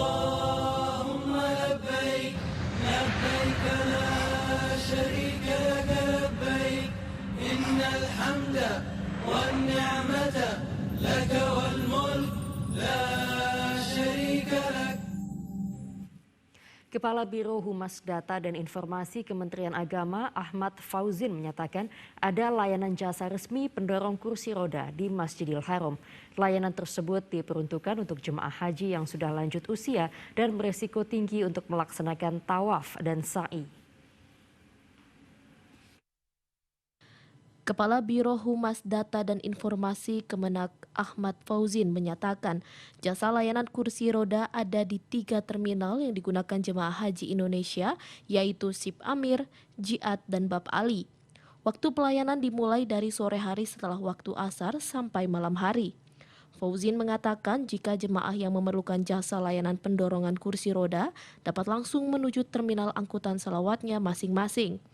اللهم لبيك لبيك لا شريك لك لبيك إن الحمد والنعمة لك والملك لا شريك لك. Kepala Biro Humas Data dan Informasi Kementerian Agama Ahmad Fauzin menyatakan ada layanan jasa resmi pendorong kursi roda di Masjidil Haram. Layanan tersebut diperuntukkan untuk jemaah haji yang sudah lanjut usia dan beresiko tinggi untuk melaksanakan tawaf dan sa'i. Kepala Biro Humas Data dan Informasi Kemenak Ahmad Fauzin menyatakan jasa layanan kursi roda ada di 3 terminal yang digunakan jemaah haji Indonesia, yaitu Sip Amir, Jiat, dan Bab Ali. Waktu pelayanan dimulai dari sore hari setelah waktu asar sampai malam hari. Fauzin mengatakan jika jemaah yang memerlukan jasa layanan pendorongan kursi roda dapat langsung menuju terminal angkutan selawatnya masing-masing.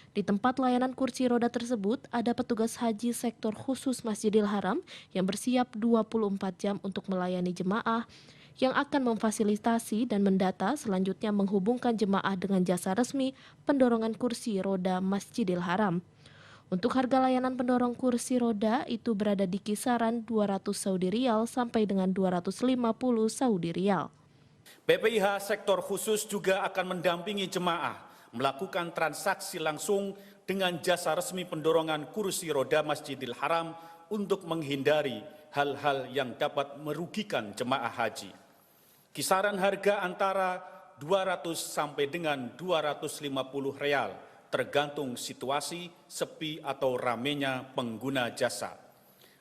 Di tempat layanan kursi roda tersebut, ada petugas haji sektor khusus Masjidil Haram yang bersiap 24 jam untuk melayani jemaah yang akan memfasilitasi dan mendata selanjutnya menghubungkan jemaah dengan jasa resmi pendorongan kursi roda Masjidil Haram. Untuk harga layanan pendorong kursi roda itu berada di kisaran 200 Saudi Riyal sampai dengan 250 Saudi Riyal. BPIH sektor khusus juga akan mendampingi jemaah melakukan transaksi langsung dengan jasa resmi pendorongan kursi roda Masjidil Haram untuk menghindari hal-hal yang dapat merugikan jemaah haji. Kisaran harga antara 200 sampai dengan 250 real tergantung situasi, sepi atau ramenya pengguna jasa.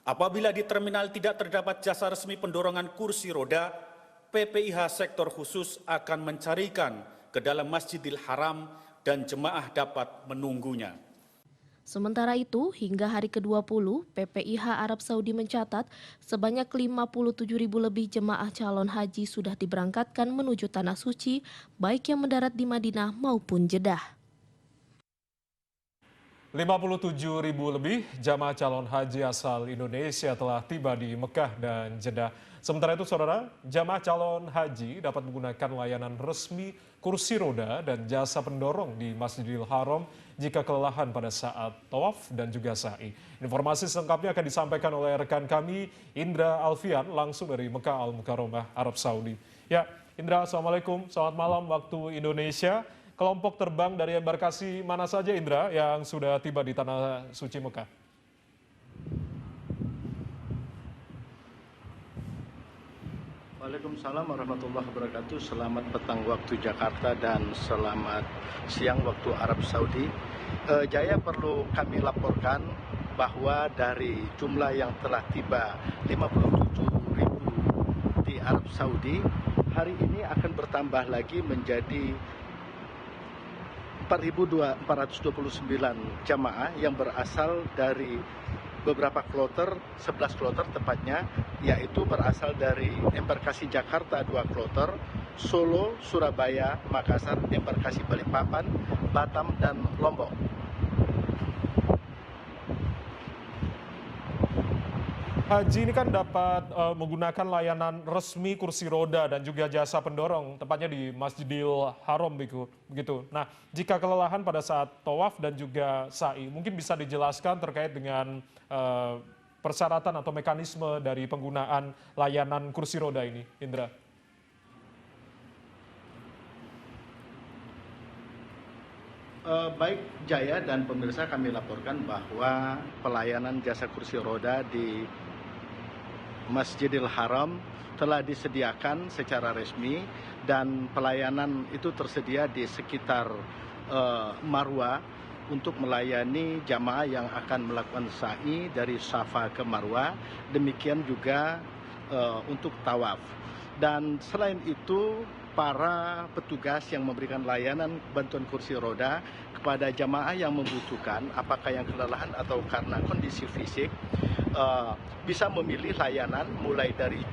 Apabila di terminal tidak terdapat jasa resmi pendorongan kursi roda, PPIH sektor khusus akan mencarikan ke dalam Masjidil Haram dan jemaah dapat menunggunya. Sementara itu, hingga hari ke-20, PPIH Arab Saudi mencatat sebanyak 57.000 lebih jemaah calon haji sudah diberangkatkan menuju Tanah Suci, baik yang mendarat di Madinah maupun Jeddah. 57.000 lebih jamaah calon haji asal Indonesia telah tiba di Mekah dan Jeddah. Sementara itu, saudara, jamaah calon haji dapat menggunakan layanan resmi kursi roda dan jasa pendorong di Masjidil Haram jika kelelahan pada saat tawaf dan juga sa'i. Informasi selengkapnya akan disampaikan oleh rekan kami, Indra Alfian, langsung dari Mekah Al-Mukarramah, Arab Saudi. Ya, Indra, Assalamualaikum, selamat malam waktu Indonesia. Kelompok terbang dari embarkasi mana saja, Indra, yang sudah tiba di Tanah Suci Mekah? Waalaikumsalam warahmatullahi wabarakatuh. Selamat petang waktu Jakarta dan selamat siang waktu Arab Saudi. Jaya, perlu kami laporkan bahwa dari jumlah yang telah tiba 57.000 di Arab Saudi, hari ini akan bertambah lagi menjadi 4.429 jamaah yang berasal dari beberapa kloter, 11 kloter tepatnya, yaitu berasal dari embarkasi Jakarta 2 kloter, Solo, Surabaya, Makassar, embarkasi Balikpapan, Batam, dan Lombok. Haji ini kan dapat menggunakan layanan resmi kursi roda dan juga jasa pendorong, tepatnya di Masjidil Haram begitu. Nah, jika kelelahan pada saat tawaf dan juga sa'i, mungkin bisa dijelaskan terkait dengan persyaratan atau mekanisme dari penggunaan layanan kursi roda ini, Indra. Baik Jaya dan pemirsa, kami laporkan bahwa pelayanan jasa kursi roda di Masjidil Haram telah disediakan secara resmi dan pelayanan itu tersedia di sekitar Marwah untuk melayani jamaah yang akan melakukan sa'i dari Safa ke Marwah, demikian juga untuk tawaf. Dan selain itu, para petugas yang memberikan layanan bantuan kursi roda kepada jamaah yang membutuhkan, apakah yang kelelahan atau karena kondisi fisik, bisa memilih layanan mulai dari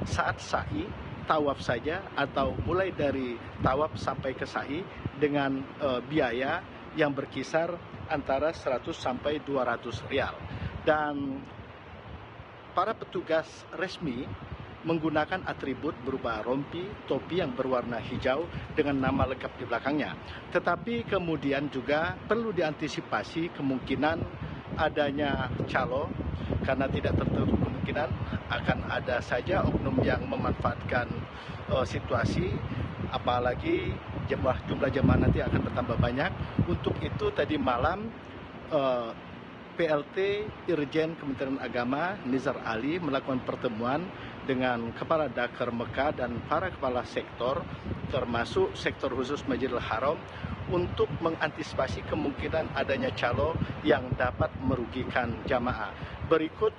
saat sa'i, tawaf saja, atau mulai dari tawaf sampai ke sa'i dengan biaya yang berkisar antara 100 sampai 200 rial. Dan para petugas resmi menggunakan atribut berupa rompi, topi yang berwarna hijau dengan nama lengkap di belakangnya. Tetapi kemudian juga perlu diantisipasi kemungkinan adanya calo, karena tidak tertutup kemungkinan akan ada saja oknum yang memanfaatkan situasi, apalagi jumlah jemaah nanti akan bertambah banyak. Untuk itu tadi malam PLT Irjen Kementerian Agama Nizar Ali melakukan pertemuan dengan Kepala Dakar Mekah dan para kepala sektor, termasuk sektor khusus Masjidil Haram, untuk mengantisipasi kemungkinan adanya calo yang dapat merugikan jamaah. Berikut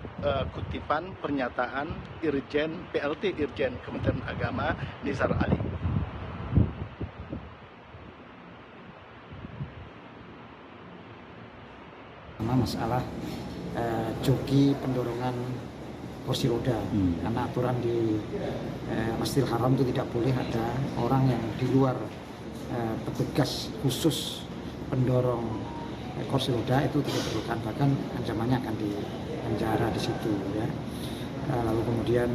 kutipan pernyataan PLT Irjen Kementerian Agama Nizar Ali. Masalah joki pendorongan kursi roda, karena aturan di Masjidil Haram itu tidak boleh ada orang yang di luar petugas khusus pendorong kursi roda, itu tidak diperlukan, bahkan ancamannya akan dipenjara di situ ya. Lalu kemudian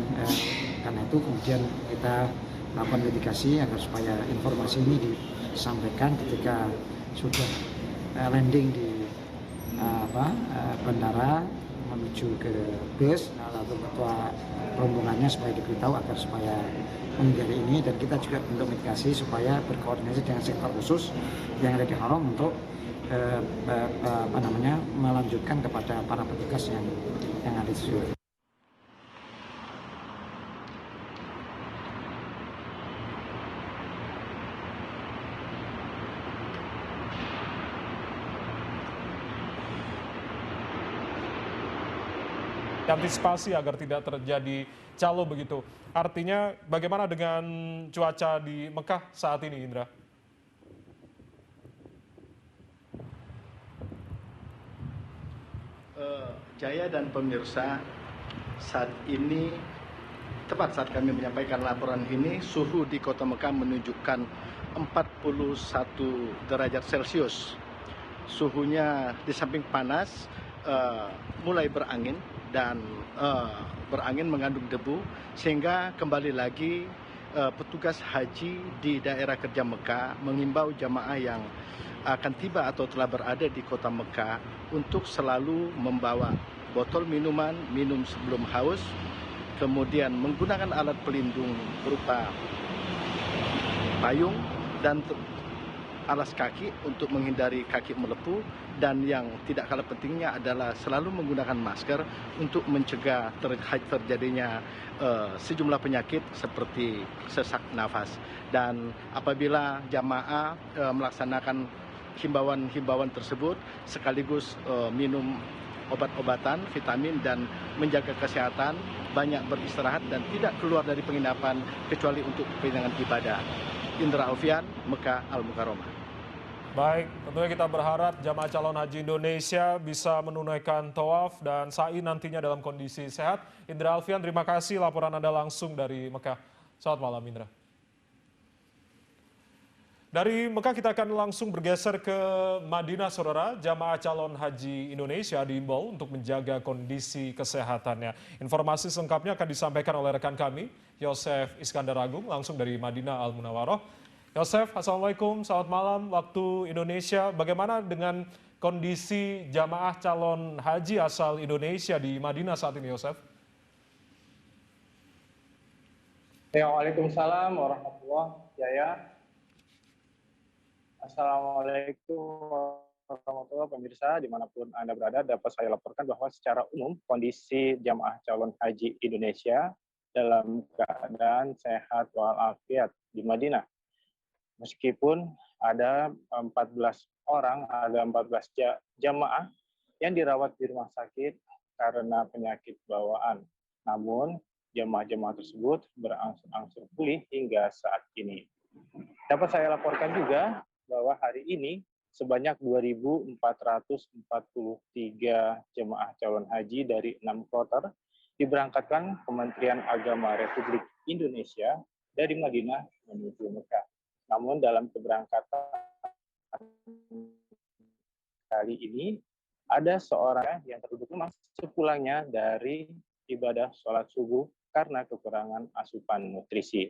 karena itu kemudian kita melakukan mitigasi agar supaya informasi ini disampaikan ketika sudah landing di bandara menuju ke bus, lalu ketua rombongannya supaya diberitahu agar supaya menghindari ini, dan kita juga bentuk mitigasi supaya berkoordinasi dengan sektor khusus yang ada di Haram untuk melanjutkan kepada para petugas yang ada di situ. Antisipasi agar tidak terjadi calo begitu. Artinya bagaimana dengan cuaca di Mekah saat ini, Indra? Jaya dan pemirsa, saat ini tepat saat kami menyampaikan laporan ini, suhu di kota Mekah menunjukkan 41 derajat Celcius. Suhunya di samping panas, mulai berangin dan berangin mengandung debu, sehingga kembali lagi petugas haji di daerah kerja Mekah mengimbau jamaah yang akan tiba atau telah berada di kota Mekah untuk selalu membawa botol minuman, minum sebelum haus, kemudian menggunakan alat pelindung berupa payung dan alas kaki untuk menghindari kaki melepuh, dan yang tidak kalah pentingnya adalah selalu menggunakan masker untuk mencegah terjadinya sejumlah penyakit seperti sesak nafas. Dan apabila jamaah melaksanakan himbauan tersebut, sekaligus minum obat-obatan, vitamin, dan menjaga kesehatan, banyak beristirahat dan tidak keluar dari penginapan kecuali untuk kepentingan ibadah. Indra Alfian, Mekah Al-Mukarramah. Baik, tentunya kita berharap jamaah calon haji Indonesia bisa menunaikan tawaf dan sa'i nantinya dalam kondisi sehat. Indra Alfian, terima kasih laporan Anda langsung dari Mekah. Selamat malam, Indra. Dari Mekah kita akan langsung bergeser ke Madinah, saudara. Jamaah calon haji Indonesia diimbau untuk menjaga kondisi kesehatannya. Informasi selengkapnya akan disampaikan oleh rekan kami, Yosef Iskandar Agung, langsung dari Madinah Al-Munawwaroh. Yosef, Assalamualaikum, selamat malam waktu Indonesia. Bagaimana dengan kondisi jamaah calon haji asal Indonesia di Madinah saat ini, Yosef? Ya, waalaikumsalam warahmatullahi wabarakatuh. Assalamualaikum warahmatullahi wabarakatuh, pemirsa dimanapun Anda berada. Dapat saya laporkan bahwa secara umum kondisi jamaah calon haji Indonesia dalam keadaan sehat walafiat di Madinah. Meskipun ada 14 jamaah yang dirawat di rumah sakit karena penyakit bawaan. Namun, jamaah-jamaah tersebut berangsur-angsur pulih hingga saat ini. Dapat saya laporkan juga bahwa hari ini sebanyak 2.443 jemaah calon haji dari 6 kloter diberangkatkan Kementerian Agama Republik Indonesia dari Madinah menuju Mekah. Namun dalam keberangkatan kali ini ada seorang yang terduduk lemah sepulangnya dari ibadah sholat subuh karena kekurangan asupan nutrisi.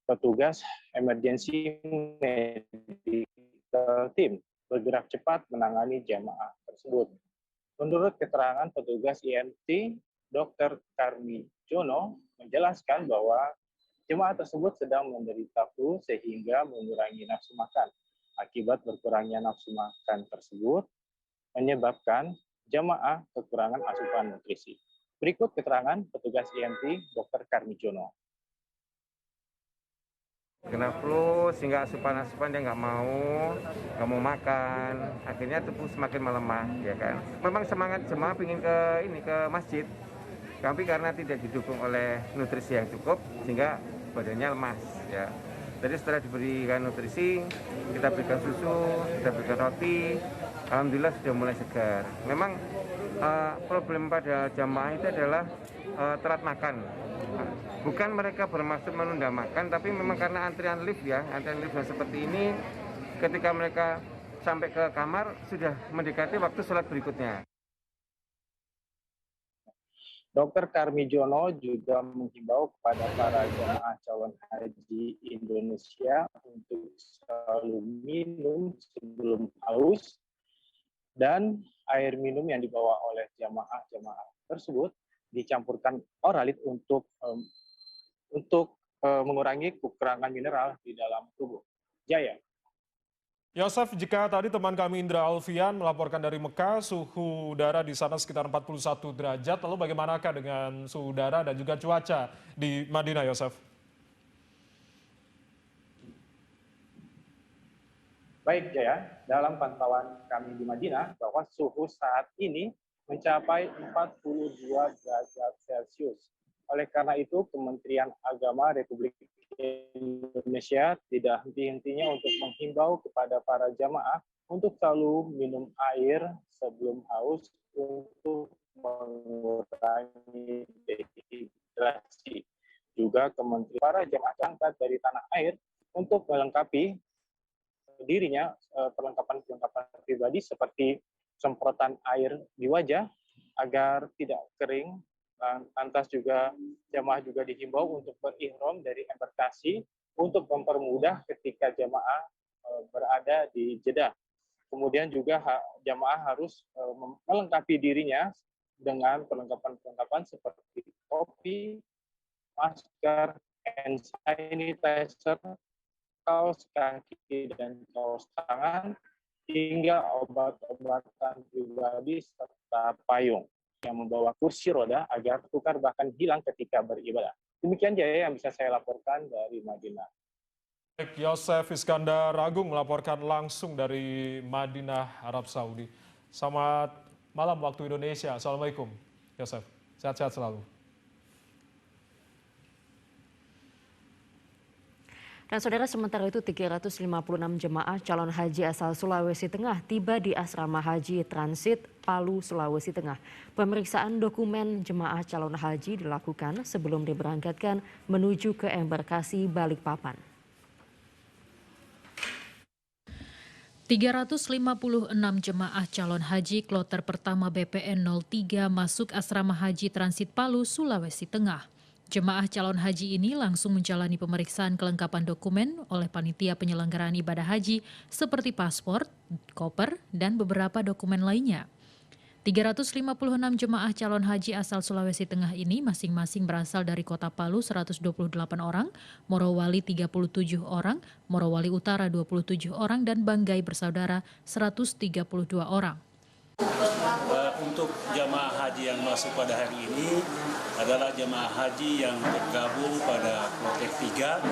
Petugas emergency medical team bergerak cepat menangani jamaah tersebut. Menurut keterangan petugas EMT, Dr. Karmi Jono menjelaskan bahwa jemaah tersebut sedang menderita flu sehingga mengurangi nafsu makan. Akibat berkurangnya nafsu makan tersebut menyebabkan jemaah kekurangan asupan nutrisi. Berikut keterangan petugas EMT Dr. Karmi Jono. Kena flu sehingga asupan dia nggak mau makan, akhirnya tubuh semakin melemah, ya kan. Memang semangat jemaah ingin ke masjid, tapi karena tidak didukung oleh nutrisi yang cukup sehingga badannya lemas, ya. Jadi setelah diberikan nutrisi, kita berikan susu, kita berikan roti, alhamdulillah sudah mulai segar. Memang problem pada jamaah itu adalah telat makan. Bukan mereka bermaksud menunda makan, tapi memang karena antrian lift seperti ini, ketika mereka sampai ke kamar sudah mendekati waktu sholat berikutnya. Dr. Karmi Jono juga menghimbau kepada para jemaah calon haji Indonesia untuk selalu minum sebelum haus, dan air minum yang dibawa oleh jemaah tersebut dicampurkan oralit untuk mengurangi kekurangan mineral di dalam tubuh. Jaya. Yosef, jika tadi teman kami Indra Alfian melaporkan dari Mekah, suhu udara di sana sekitar 41 derajat, lalu bagaimanakah dengan suhu udara dan juga cuaca di Madinah, Yosef? Baik, Jaya. Dalam pantauan kami di Madinah, bahwa suhu saat ini mencapai 42 derajat Celcius. Oleh karena itu, Kementerian Agama Republik Indonesia tidak henti-hentinya untuk menghimbau kepada para jamaah untuk selalu minum air sebelum haus untuk mengurangi dehidrasi. Juga Kementerian para jamaah berangkat dari tanah air untuk melengkapi dirinya perlengkapan pribadi seperti semprotan air di wajah agar tidak kering. Lantas juga jamaah juga dihimbau untuk berihram dari embarkasi untuk mempermudah ketika jamaah berada di Jeddah. Kemudian juga jamaah harus melengkapi dirinya dengan perlengkapan seperti topi, masker, hand sanitizer, kaos kaki dan kaos tangan, hingga obat-obatan pribadi serta payung yang membawa kursi roda agar tukar bahkan hilang ketika beribadah. Demikian Jaya yang bisa saya laporkan dari Madinah. Baik, Yosef Iskandar Agung melaporkan langsung dari Madinah, Arab Saudi. Selamat malam waktu Indonesia. Assalamualaikum, Yosef. Sehat-sehat selalu. Dan saudara, sementara itu 356 jemaah calon haji asal Sulawesi Tengah tiba di asrama haji transit Palu, Sulawesi Tengah. Pemeriksaan dokumen jemaah calon haji dilakukan sebelum diberangkatkan menuju ke embarkasi Balikpapan. 356 jemaah calon haji kloter pertama BPN 03 masuk asrama haji transit Palu, Sulawesi Tengah. Jemaah calon haji ini langsung menjalani pemeriksaan kelengkapan dokumen oleh panitia penyelenggaraan ibadah haji seperti paspor, koper, dan beberapa dokumen lainnya. 356 jemaah calon haji asal Sulawesi Tengah ini masing-masing berasal dari Kota Palu 128 orang, Morowali 37 orang, Morowali Utara 27 orang, dan Banggai Bersaudara 132 orang. Untuk jamaah haji yang masuk pada hari ini adalah jamaah haji yang tergabung pada kloter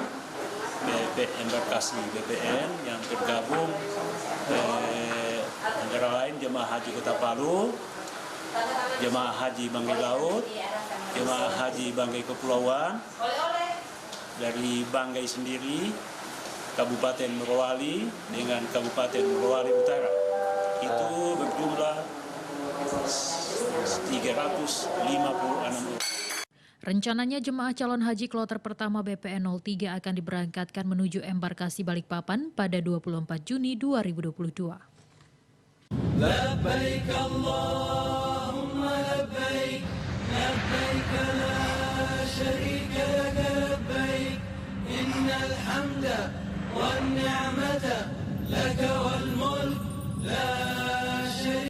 3 embarkasi BPN yang tergabung antara lain jemaah haji Kota Palu, jemaah haji Banggai Laut, jemaah haji Banggai Kepulauan, dari Banggai sendiri, Kabupaten Morowali dengan Kabupaten Morowali Utara. Itu berjumlah 356 orang. Rencananya jemaah calon haji kloter pertama BPN 03 akan diberangkatkan menuju embarkasi Balikpapan pada 24 Juni 2022. Labbaik Allahumma labbaik, labbaik la شريك لك لبيك إن الحمد والنعمة